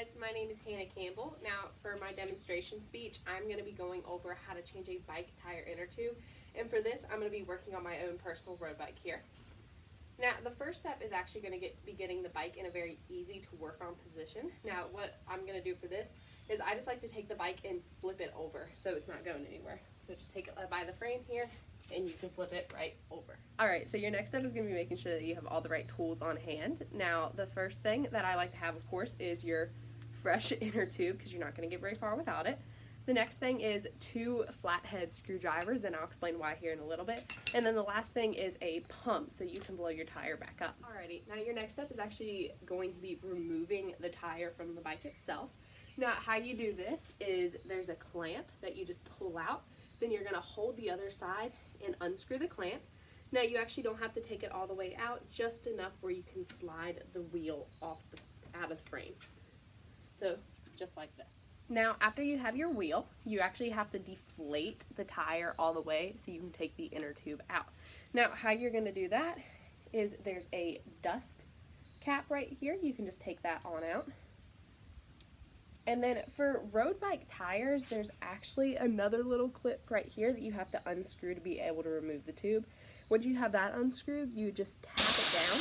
guys, my name is Hannah Campbell. Now for my demonstration speech, I'm going to be going over how to change a bike tire inner tube. And for this, I'm going to be working on my own personal road bike here. Now the first step is actually going to be getting the bike in a very easy to work on position. Now what I'm going to do for this is I just like to take the bike and flip it over so it's not going anywhere. So just take it by the frame here and you can flip it right over. Alright, so your next step is going to be making sure that you have all the right tools on hand. Now the first thing that I like to have, of course, is your fresh inner tube because you're not going to get very far without it. The next thing is 2 flathead screwdrivers, and I'll explain why here in a little bit. And then the last thing is a pump so you can blow your tire back up. Alrighty, now your next step is actually going to be removing the tire from the bike itself. Now how you do this is there's a clamp that you just pull out, then you're going to hold the other side and unscrew the clamp. Now you actually don't have to take it all the way out, just enough where you can slide the wheel out of the frame. So just like this. Now after you have your wheel, you actually have to deflate the tire all the way so you can take the inner tube out. Now how you're going to do that is there's a dust cap right here. You can just take that on out. And then for road bike tires, there's actually another little clip right here that you have to unscrew to be able to remove the tube. Once you have that unscrewed, you just tap it down.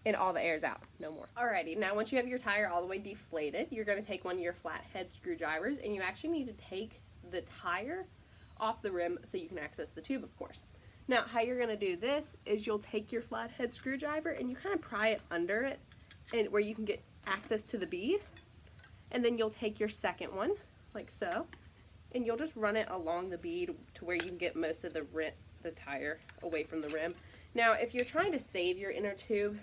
And all the air's out, no more. Alrighty, now once you have your tire all the way deflated, you're gonna take one of your flathead screwdrivers and you actually need to take the tire off the rim so you can access the tube, of course. Now, how you're going to do this is you'll take your flathead screwdriver and you kind of pry it under it and where you can get access to the bead. And then you'll take your second one, like so, and you'll just run it along the bead to where you can get most of the tire away from the rim. Now, if you're trying to save your inner tube,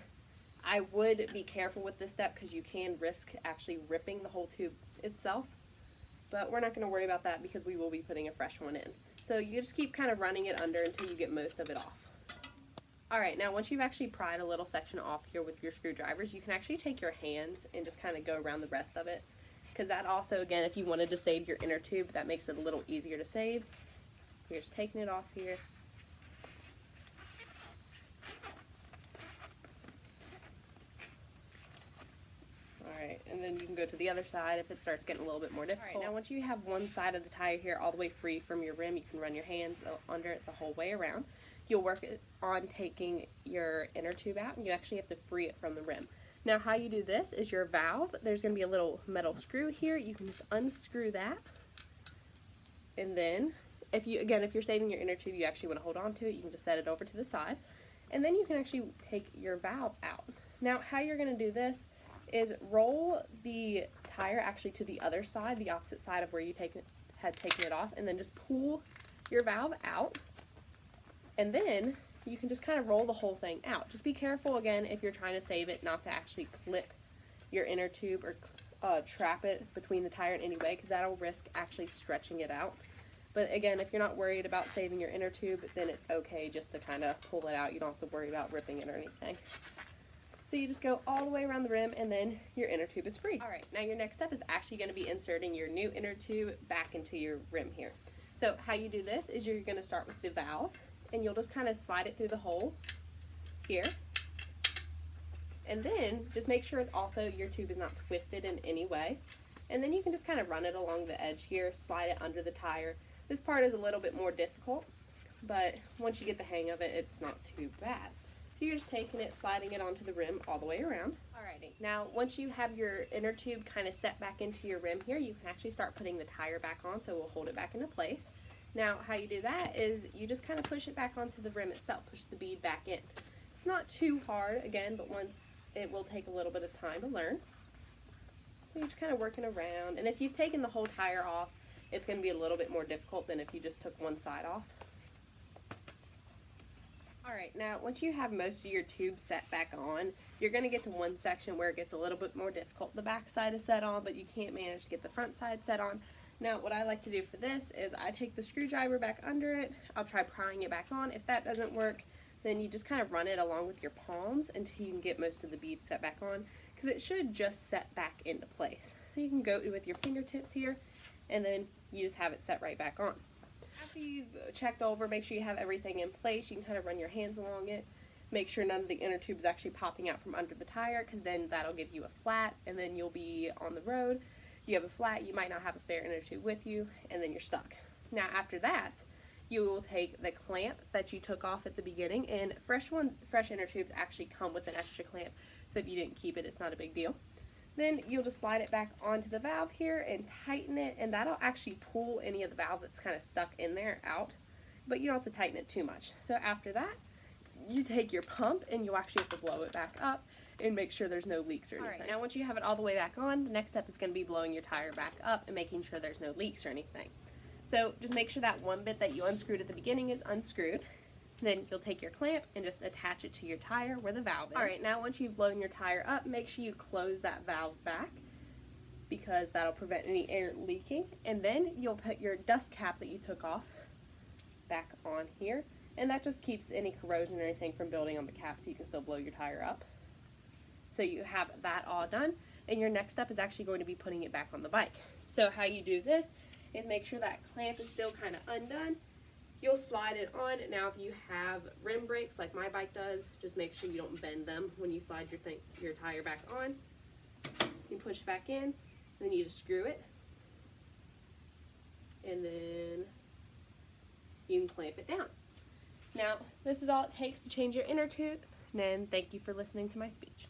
I would be careful with this step because you can risk actually ripping the whole tube itself. But we're not going to worry about that because we will be putting a fresh one in. So you just keep kind of running it under until you get most of it off. Alright, now once you've actually pried a little section off here with your screwdrivers, you can actually take your hands and just kind of go around the rest of it. Because that also, again, if you wanted to save your inner tube, that makes it a little easier to save. You're just taking it off here. Alright, and then you can go to the other side if it starts getting a little bit more difficult. Alright, now once you have one side of the tire here all the way free from your rim, you can run your hands under it the whole way around. You'll work on taking your inner tube out, and you actually have to free it from the rim. Now how you do this is your valve. There's going to be a little metal screw here. You can just unscrew that. And then, if you're saving your inner tube, you actually want to hold on to it, you can just set it over to the side. And then you can actually take your valve out. Now how you're going to do this is roll the tire actually to the other side, the opposite side of where you had taken it off, and then just pull your valve out. And then you can just kind of roll the whole thing out. Just be careful, again, if you're trying to save it, not to actually clip your inner tube or trap it between the tire in any way, because that'll risk actually stretching it out. But again, if you're not worried about saving your inner tube, then it's okay just to kind of pull it out. You don't have to worry about ripping it or anything. So you just go all the way around the rim and then your inner tube is free. Alright, now your next step is actually going to be inserting your new inner tube back into your rim here. So how you do this is you're going to start with the valve and you'll just kind of slide it through the hole here. And then just make sure also your tube is not twisted in any way. And then you can just kind of run it along the edge here, slide it under the tire. This part is a little bit more difficult, but once you get the hang of it, it's not too bad. You're just taking it, sliding it onto the rim all the way around. Alrighty, now once you have your inner tube kind of set back into your rim here, you can actually start putting the tire back on, so we'll hold it back into place. Now how you do that is you just kind of push it back onto the rim itself, push the bead back in. It's not too hard, again, but it will take a little bit of time to learn. So you're just kind of working around, and if you've taken the whole tire off, it's going to be a little bit more difficult than if you just took one side off. Alright, now once you have most of your tube set back on, you're going to get to one section where it gets a little bit more difficult. The back side is set on, but you can't manage to get the front side set on. Now what I like to do for this is I take the screwdriver back under it, I'll try prying it back on. If that doesn't work, then you just kind of run it along with your palms until you can get most of the beads set back on, because it should just set back into place. So you can go with your fingertips here, and then you just have it set right back on. After you've checked over, make sure you have everything in place. You can kind of run your hands along it. Make sure none of the inner tube is actually popping out from under the tire, because then that'll give you a flat, and then you'll be on the road. You have a flat, you might not have a spare inner tube with you, and then you're stuck. Now after that, you will take the clamp that you took off at the beginning, and fresh inner tubes actually come with an extra clamp, so if you didn't keep it, it's not a big deal. Then you'll just slide it back onto the valve here and tighten it, and that'll actually pull any of the valve that's kind of stuck in there out, but you don't have to tighten it too much. So after that, you take your pump and you actually have to blow it back up and make sure there's no leaks or anything. Alright, now once you have it all the way back on, the next step is going to be blowing your tire back up and making sure there's no leaks or anything. So just make sure that one bit that you unscrewed at the beginning is unscrewed. Then you'll take your clamp and just attach it to your tire where the valve is. Alright, now once you've blown your tire up, make sure you close that valve back, because that'll prevent any air leaking. And then you'll put your dust cap that you took off back on here, and that just keeps any corrosion or anything from building on the cap, so you can still blow your tire up. So you have that all done, and your next step is actually going to be putting it back on the bike. So how you do this is make sure that clamp is still kind of undone. You'll slide it on. Now if you have rim brakes like my bike does, just make sure you don't bend them when you slide your tire back on. You push it back in, and then you just screw it, and then you can clamp it down. Now, this is all it takes to change your inner tube, and thank you for listening to my speech.